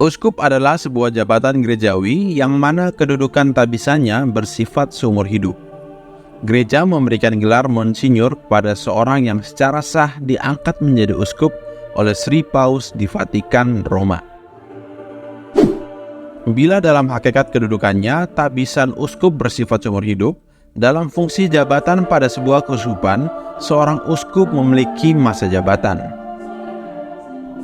Uskup adalah sebuah jabatan gerejawi yang mana kedudukan tabisannya bersifat seumur hidup. Gereja memberikan gelar Monsinyur kepada seorang yang secara sah diangkat menjadi uskup oleh Sri Paus di Vatikan, Roma. Bila dalam hakikat kedudukannya, tabisan uskup bersifat seumur hidup, dalam fungsi jabatan pada sebuah keuskupan, seorang uskup memiliki masa jabatan.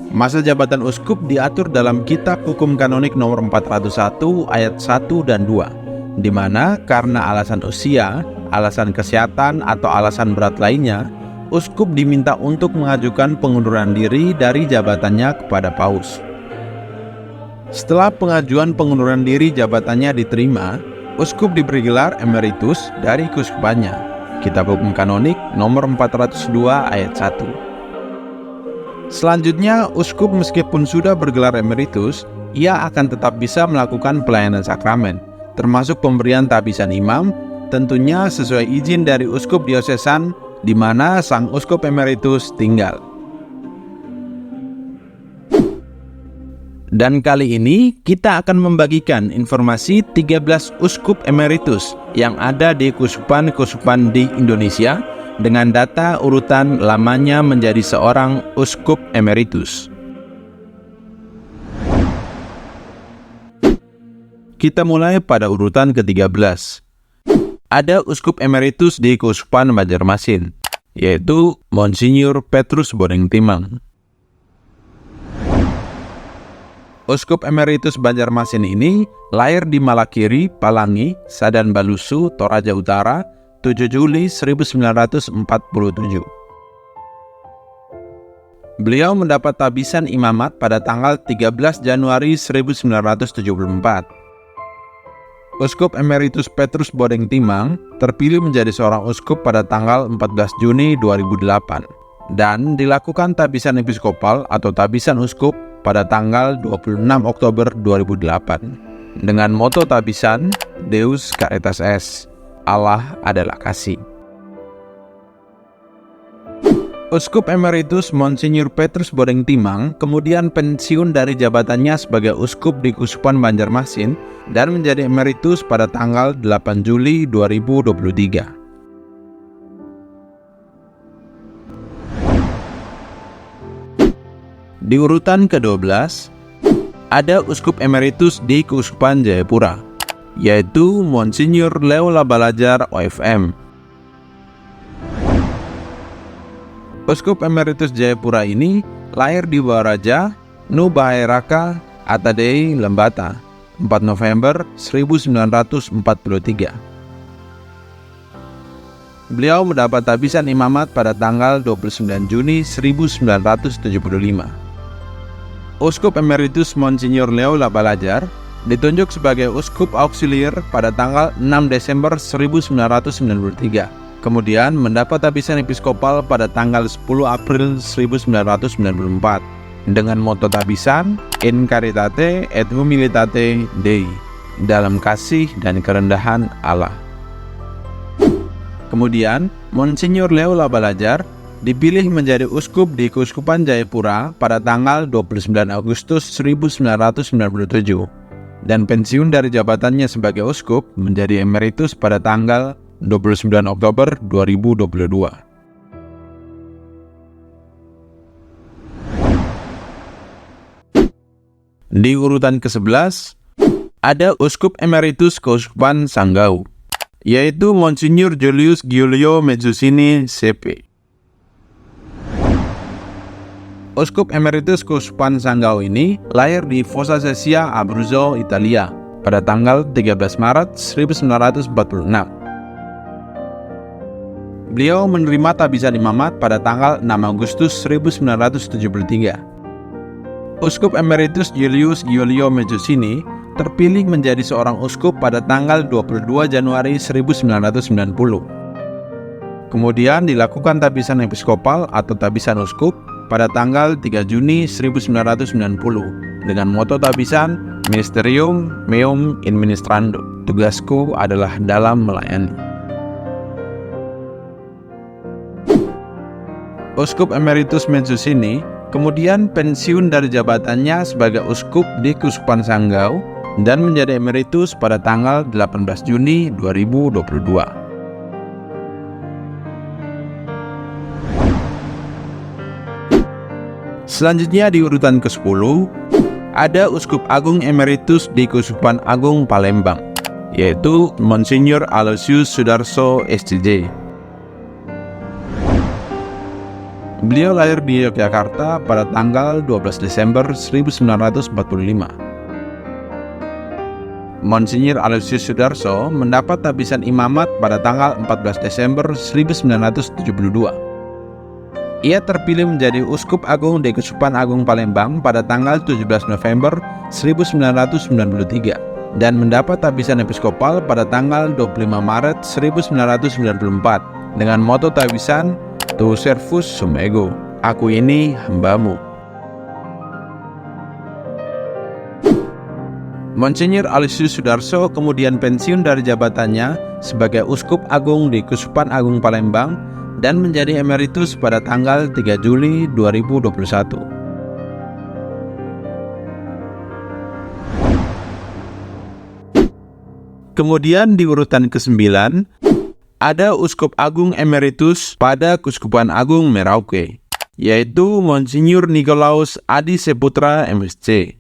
Masa jabatan uskup diatur dalam Kitab Hukum Kanonik nomor 401 ayat 1 dan 2, di mana karena alasan usia, alasan kesehatan, atau alasan berat lainnya, uskup diminta untuk mengajukan pengunduran diri dari jabatannya kepada Paus. Setelah pengajuan pengunduran diri jabatannya diterima, uskup diberi gelar emeritus dari keuskupannya. Kitab Hukum Kanonik nomor 402 ayat 1. Selanjutnya, uskup meskipun sudah bergelar emeritus, ia akan tetap bisa melakukan pelayanan sakramen, termasuk pemberian tabisan imam, tentunya sesuai izin dari uskup diosesan di mana sang uskup emeritus tinggal. Dan kali ini kita akan membagikan informasi 13 uskup emeritus yang ada di keuskupan-keuskupan di Indonesia dengan data urutan lamanya menjadi seorang uskup emeritus. Kita mulai pada urutan ke-13. Ada uskup emeritus di Keuskupan Banjarmasin, yaitu Monsinyur Petrus Bodeng Timang. Uskup emeritus Banjarmasin ini lahir di Malakiri, Palangi, Sadan Balusu, Toraja Utara, 7 Juli 1947. Beliau mendapat tabisan imamat pada tanggal 13 Januari 1974. Uskup emeritus Petrus Bodeng Timang terpilih menjadi seorang uskup pada tanggal 14 Juni 2008 dan dilakukan tabisan episkopal atau tabisan uskup pada tanggal 26 Oktober 2008 dengan moto tabisan Deus Caritas Est, Allah adalah kasih. Uskup emeritus Monsinyur Petrus Bodeng Timang kemudian pensiun dari jabatannya sebagai uskup di Keuskupan Banjarmasin dan menjadi emeritus pada tanggal 8 Juli 2023. Di urutan ke-12, ada uskup emeritus di Keuskupan Jayapura, yaitu Monsinyur Leo Labalajar OFM. Uskup emeritus Jayapura ini lahir di Bawaraja, Nubahairaka, Atadei, Lembata, 4 November 1943. Beliau mendapat tabisan imamat pada tanggal 29 Juni 1975. Uskup emeritus Monsinyur Leo Labalajar ditunjuk sebagai uskup auxiliar pada tanggal 6 Desember 1993. Kemudian mendapat tabisan episkopal pada tanggal 10 April 1994 dengan moto tabisan In Caritate et Humilitate Dei, dalam kasih dan kerendahan Allah. Kemudian Monsinyur Leo Labalajar dipilih menjadi uskup di Keuskupan Jayapura pada tanggal 29 Agustus 1997 dan pensiun dari jabatannya sebagai uskup menjadi emeritus pada tanggal 29 Oktober 2022. Di urutan ke-11, ada uskup emeritus Keuskupan Sanggau, yaitu Monsinyur Julius Giulio Mezzosini, CP. Uskup emeritus Keuskupan Sanggau ini lahir di Fossa Sesia, Abruzzo, Italia pada tanggal 13 Maret 1946. Beliau menerima tabisan imamat pada tanggal 6 Agustus 1973. Uskup emeritus Julius Giulio Mezzosini terpilih menjadi seorang uskup pada tanggal 22 Januari 1990. Kemudian dilakukan tabisan episkopal atau tabisan uskup pada tanggal 3 Juni 1990 dengan moto tabisan Ministerium Meum in Ministrando, tugasku adalah dalam melayani. Uskup emeritus Mezzosini Kemudian pensiun dari jabatannya sebagai uskup di Keuskupan Sanggau dan menjadi emeritus pada tanggal 18 Juni 2022. Selanjutnya di urutan ke-10 ada Uskup Agung Emeritus di Keuskupan Agung Palembang, yaitu Monsinyur Aloysius Sudarso SCJ. Beliau lahir di Yogyakarta pada tanggal 12 Desember 1945. Monsinyur Aloysius Sudarso mendapat tabisan imamat pada tanggal 14 Desember 1972. Ia terpilih menjadi Uskup Agung di Keuskupan Agung Palembang pada tanggal 17 November 1993 dan mendapat tabisan episkopal pada tanggal 25 Maret 1994 dengan moto tabisan Tu servus sum ego, aku ini hambamu. Monsinyur Aloysius Sudarso kemudian pensiun dari jabatannya sebagai Uskup Agung di Keuskupan Agung Palembang dan menjadi emeritus pada tanggal 3 Juli 2021. Kemudian di urutan ke-9 ada Uskup Agung Emeritus pada Keuskupan Agung Merauke, yaitu Monsinyur Nikolaus Adi Seputra MSc.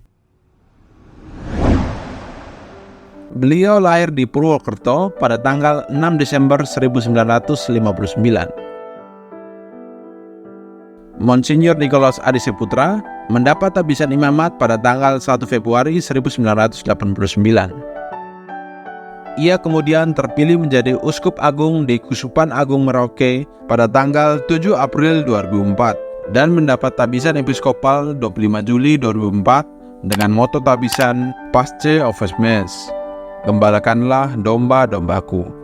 Beliau lahir di Purwokerto pada tanggal 6 Desember 1959. Monsinyur Nikolaus Adi Seputra mendapat tabisan imamat pada tanggal 1 Februari 1989. Ia kemudian terpilih menjadi Uskup Agung di Keuskupan Agung Merauke pada tanggal 7 April 2004 dan mendapat tabisan episkopal 25 Juli 2004 dengan moto tabisan Pasce Oves Mes, gembalakanlah domba-dombaku.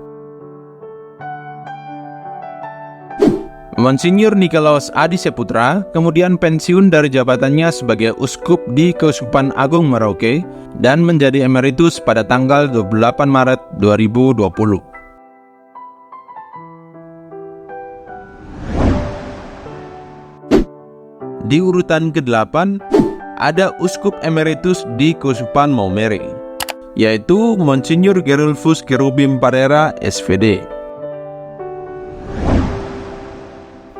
Monsinyur Nikolaus Adi Seputra kemudian pensiun dari jabatannya sebagai uskup di Keuskupan Agung Merauke dan menjadi emeritus pada tanggal 28 Maret 2020. Di urutan ke-8 ada uskup emeritus di Keuskupan Maumere, yaitu Monsinyur Gerulfus Cherubim Parera SVD.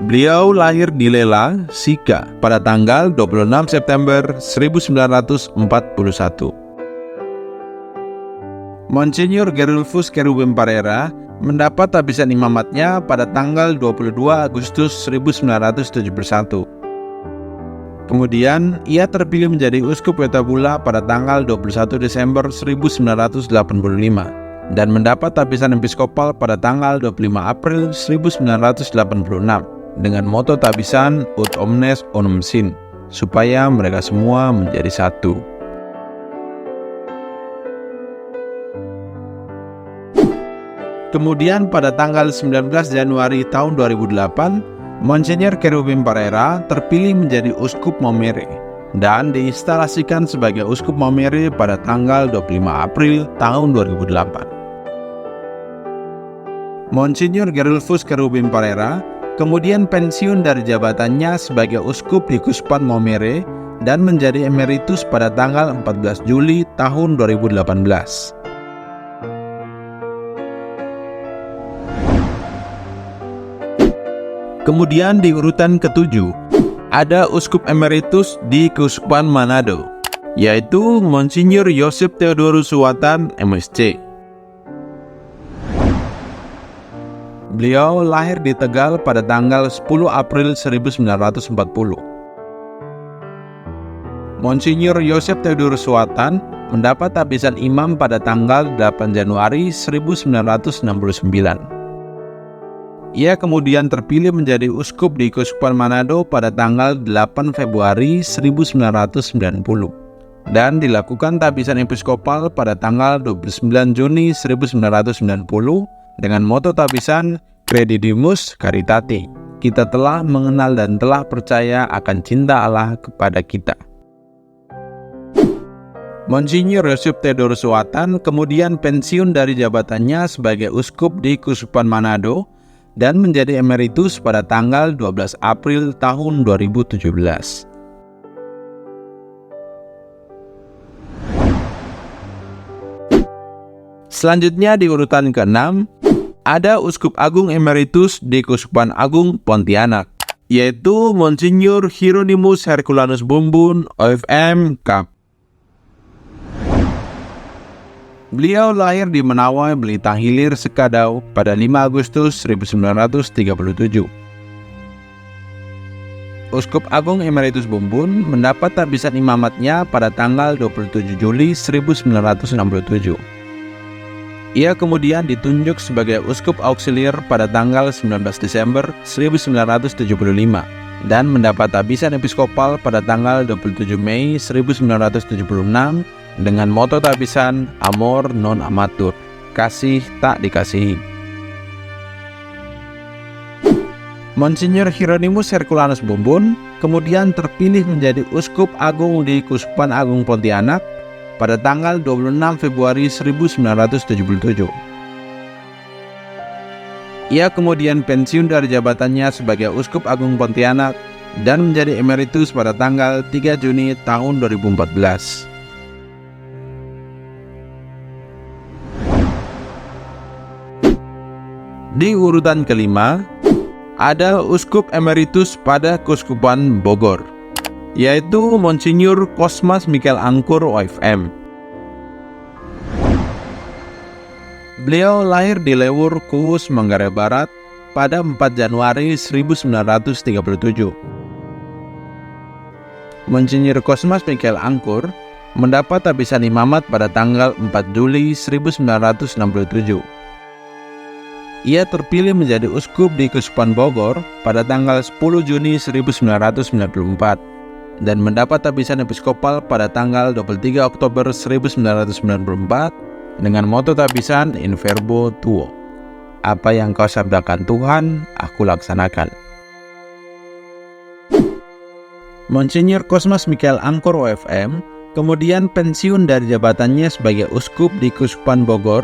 Beliau lahir di Lela, Sika pada tanggal 26 September 1941. Monsinyur Gerulfus Cherubim Parera mendapat tabisan imamatnya pada tanggal 22 Agustus 1971. Kemudian, ia terpilih menjadi Uskup Wetabula pada tanggal 21 Desember 1985 dan mendapat tabisan episkopal pada tanggal 25 April 1986 dengan moto tabisan Ut Omnes Unum Sin, supaya mereka semua menjadi satu. Kemudian pada tanggal 19 Januari tahun 2008, Monsinyur Cherubim Parera terpilih menjadi Uskup Maumere dan diinstalasikan sebagai Uskup Maumere pada tanggal 25 April tahun 2008. Monsinyur Gerulfus Cherubim Parera kemudian pensiun dari jabatannya sebagai uskup di Keuskupan Maumere dan menjadi emeritus pada tanggal 14 Juli tahun 2018. Kemudian di urutan ke-7 ada uskup emeritus di Keuskupan Manado, yaitu Monsinyur Yosep Theodorus Suwatan MSc. Beliau lahir di Tegal pada tanggal 10 April 1940. Monsinyur Yosep Theodorus Suwatan mendapat tabisan imam pada tanggal 8 Januari 1969. Ia kemudian terpilih menjadi uskup di Keuskupan Manado pada tanggal 8 Februari 1990 dan dilakukan tabisan episkopal pada tanggal 29 Juni 1990 dengan moto tabisan Credidimus Caritate, kita telah mengenal dan telah percaya akan cinta Allah kepada kita. Monsinyur Yosep Theodorus Suwatan kemudian pensiun dari jabatannya sebagai uskup di Keuskupan Manado dan menjadi emeritus pada tanggal 12 April tahun 2017 Selanjutnya di urutan ke-6, ada Uskup Agung Emeritus di Keuskupan Agung Pontianak, yaitu Monsinyur Hieronymus Herculanus Bumbun, OFM, Kap. Beliau lahir di Menawai, Belitang Hilir, Sekadau pada 5 Agustus 1937. Uskup Agung Emeritus Bumbun mendapat tabisan imamatnya pada tanggal 27 Juli 1967. Ia kemudian ditunjuk sebagai Uskup Auxiliar pada tanggal 19 Desember 1975 dan mendapat tabisan episkopal pada tanggal 27 Mei 1976 dengan moto tabisan Amor non amatur, kasih tak dikasihi. Monsinyur Hieronymus Herculanus Bumbun kemudian terpilih menjadi Uskup Agung di Keuskupan Agung Pontianak pada tanggal 26 Februari 1977. Ia kemudian pensiun dari jabatannya sebagai Uskup Agung Pontianak dan menjadi emeritus pada tanggal 3 Juni tahun 2014. Di urutan kelima, ada Uskup Emeritus pada Keuskupan Bogor, yaitu Monsinyur Kosmas Michael Angkur, OFM. Beliau lahir di Lewur, Kuhus, Manggarai Barat pada 4 Januari 1937. Monsinyur Kosmas Michael Angkur mendapat tabisan imamat pada tanggal 4 Juli 1967. Ia terpilih menjadi uskup di Keuskupan Bogor pada tanggal 10 Juni 1994 dan mendapat tabisan episkopal pada tanggal 23 Oktober 1994 dengan moto tabisan In Verbo Tuo, apa yang kau sabdakan Tuhan, aku laksanakan. Monsinyur Kosmas Michael Angkur, OFM, kemudian pensiun dari jabatannya sebagai uskup di Keuskupan Bogor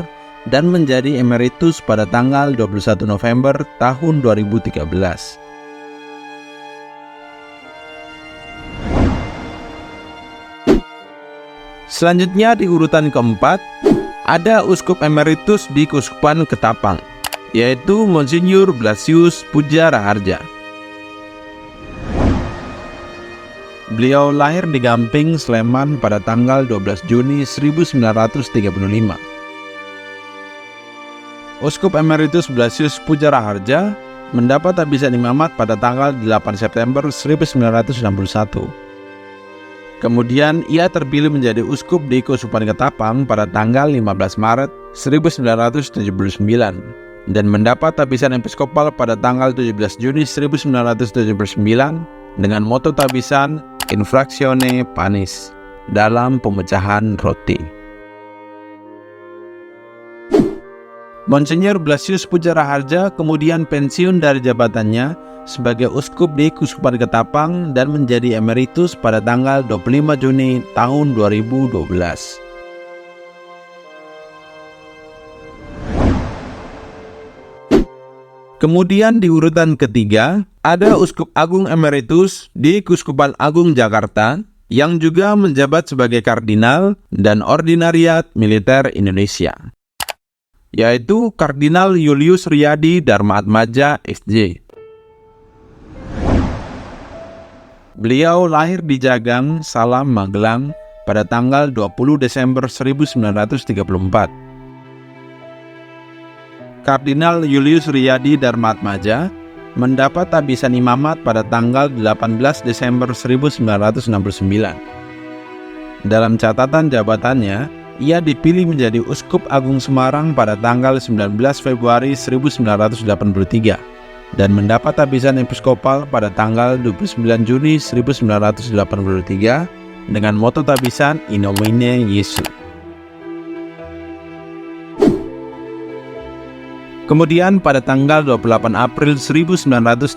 dan menjadi emeritus pada tanggal 21 November tahun 2013. Selanjutnya di urutan keempat, ada Uskup Emeritus di Keuskupan Ketapang, yaitu Monsinyur Blasius Puja Raharja. Beliau lahir di Gamping, Sleman pada tanggal 12 Juni 1935. Uskup Emeritus Blasius Puja Raharja mendapat tabisan imamat pada tanggal 8 September 1961. Kemudian ia terpilih menjadi uskup di Keuskupan Ketapang pada tanggal 15 Maret 1979 dan mendapat tabisan episkopal pada tanggal 17 Juni 1979 dengan moto tabisan Infractione Panis, dalam pemecahan roti. Monsinyur Blasius Puja Raharja kemudian pensiun dari jabatannya sebagai uskup di Keuskupan Ketapang dan menjadi emeritus pada tanggal 25 Juni tahun 2012. Kemudian di urutan ketiga, ada Uskup Agung Emeritus di Keuskupan Agung Jakarta yang juga menjabat sebagai Kardinal dan Ordinariat Militer Indonesia, yaitu Kardinal Julius Riyadi Darmaatmadja, SJ. Beliau lahir di Jagang, Salam, Magelang pada tanggal 20 Desember 1934. Kardinal Julius Riyadi Darmaatmadja mendapat tabisan imamat pada tanggal 18 Desember 1969. Dalam catatan jabatannya, ia dipilih menjadi Uskup Agung Semarang pada tanggal 19 Februari 1983 dan mendapat tabisan episkopal pada tanggal 29 Juni 1983 dengan moto tabisan In Nomine Jesu. Kemudian pada tanggal 28 April 1984,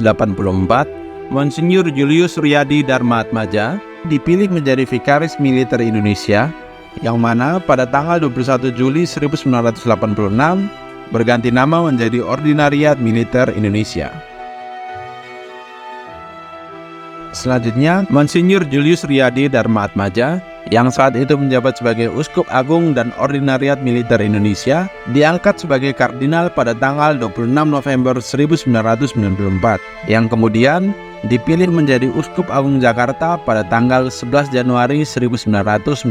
Monsinyur Julius Riyadi Darmaatmadja dipilih menjadi Vikaris Militer Indonesia, yang mana pada tanggal 21 Juli 1986 berganti nama menjadi Ordinariat Militer Indonesia. Selanjutnya, Monsinyur Julius Riyadi Darmaatmadja yang saat itu menjabat sebagai Uskup Agung dan Ordinariat Militer Indonesia, diangkat sebagai kardinal pada tanggal 26 November 1994, yang kemudian dipilih menjadi Uskup Agung Jakarta pada tanggal 11 Januari 1996.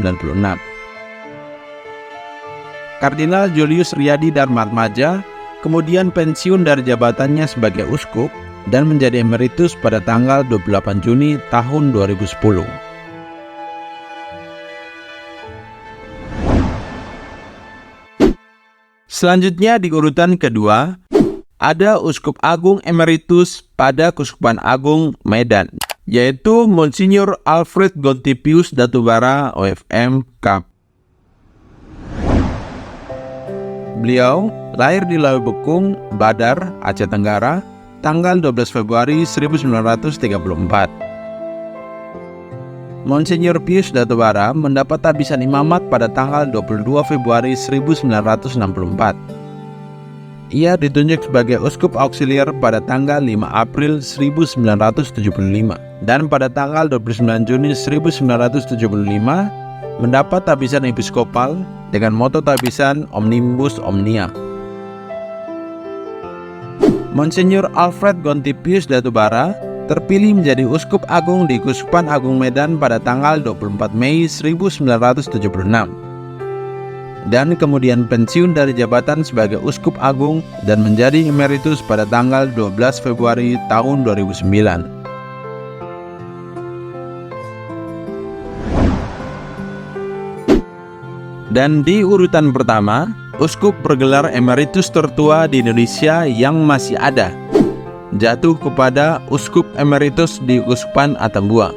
Kardinal Julius Riyadi Darmatmadja kemudian pensiun dari jabatannya sebagai uskup dan menjadi emeritus pada tanggal 28 Juni tahun 2010. Selanjutnya di urutan kedua, ada Uskup Agung Emeritus pada Keuskupan Agung Medan, yaitu Monsinyur Alfred Gontipius Datubara OFM Kap. Beliau lahir di Lawebekung, Badar, Aceh Tenggara, tanggal 12 Februari 1934. Monsinyur Pius Datubara mendapat tabisan imamat pada tanggal 22 Februari 1964. Ia ditunjuk sebagai Uskup Auxiliar pada tanggal 5 April 1975 dan pada tanggal 29 Juni 1975 mendapat tabisan episkopal dengan moto tabisan Omnibus Omnia. Monsinyur Alfred Gontipius Datubara terpilih menjadi Uskup Agung di Keuskupan Agung Medan pada tanggal 24 Mei 1976 dan kemudian pensiun dari jabatan sebagai Uskup Agung dan menjadi emeritus pada tanggal 12 Februari tahun 2009. Dan di urutan pertama, uskup bergelar emeritus tertua di Indonesia yang masih ada, jatuh kepada Uskup Emeritus di Keuskupan Atambua,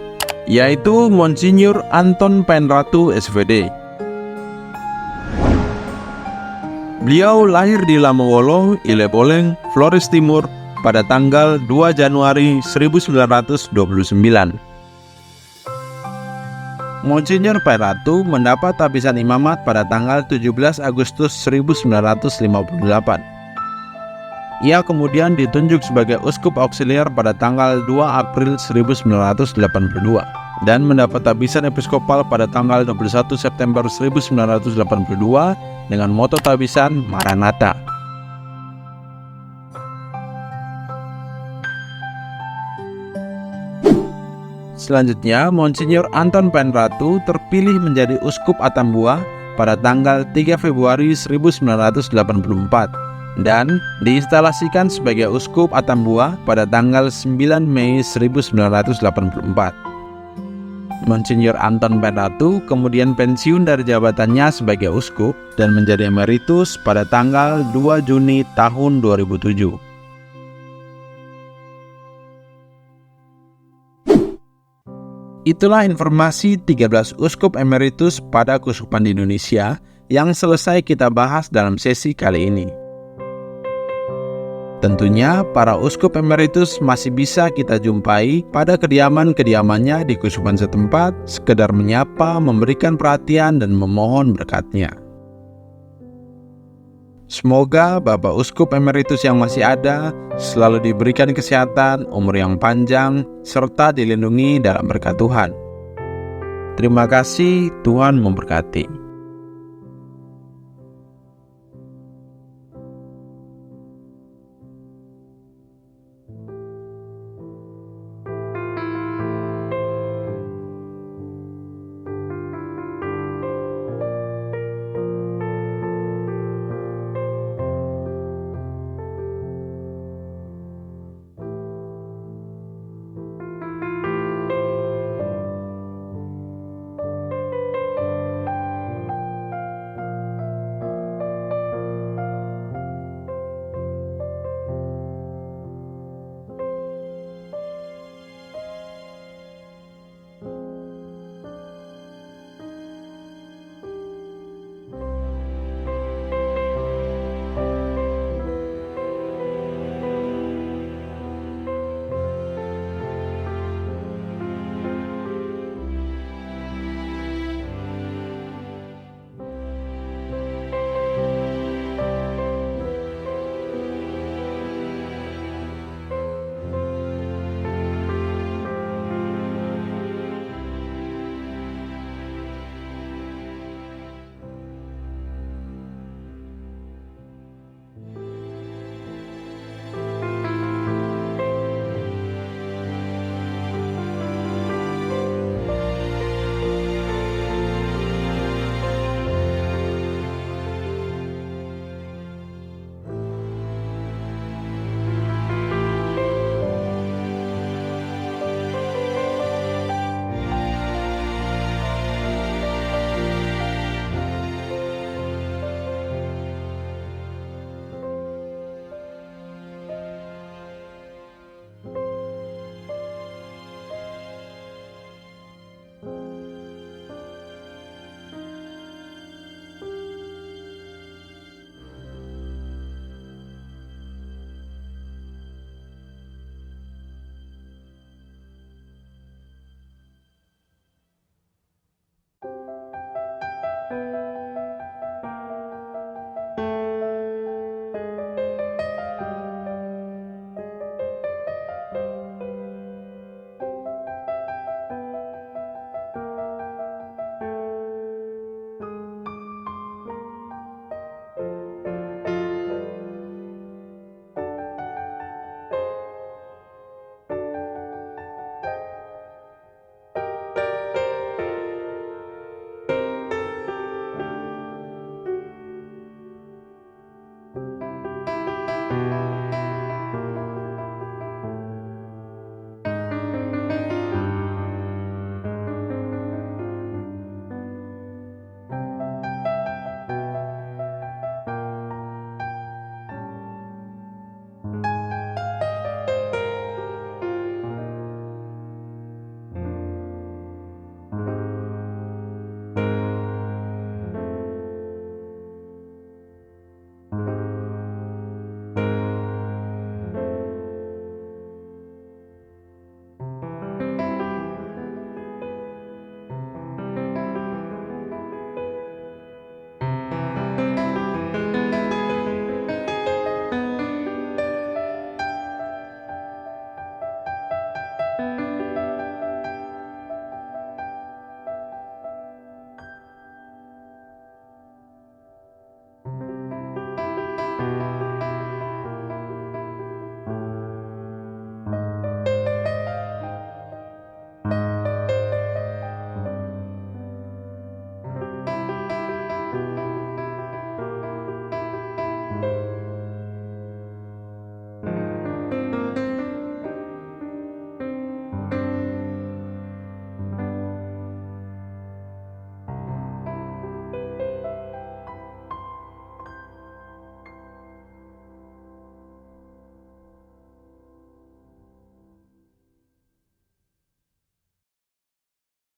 yaitu Monsinyur Anton Penratu SVD. Beliau lahir di Lamowolo, Ileboleng, Flores Timur pada tanggal 2 Januari 1929. Monsinyur Penratu mendapat tabisan imamat pada tanggal 17 Agustus 1958. Ia kemudian ditunjuk sebagai Uskup Auxiliar pada tanggal 2 April 1982 dan mendapat tabisan episkopal pada tanggal 21 September 1982 dengan moto tabisan Maranatha. Selanjutnya, Monsinyur Anton Penratu terpilih menjadi Uskup Atambua pada tanggal 3 Februari 1984 dan diinstalasikan sebagai Uskup Atambua pada tanggal 9 Mei 1984. Monsinyur Anton Penratu kemudian pensiun dari jabatannya sebagai uskup dan menjadi emeritus pada tanggal 2 Juni tahun 2007. Itulah informasi 13 uskup emeritus pada keuskupan di Indonesia yang selesai kita bahas dalam sesi kali ini. Tentunya para uskup emeritus masih bisa kita jumpai pada kediaman-kediamannya di keuskupan setempat, sekedar menyapa, memberikan perhatian dan memohon berkatnya. Semoga Bapak Uskup Emeritus yang masih ada selalu diberikan kesehatan, umur yang panjang, serta dilindungi dalam berkat Tuhan. Terima kasih, Tuhan memberkati.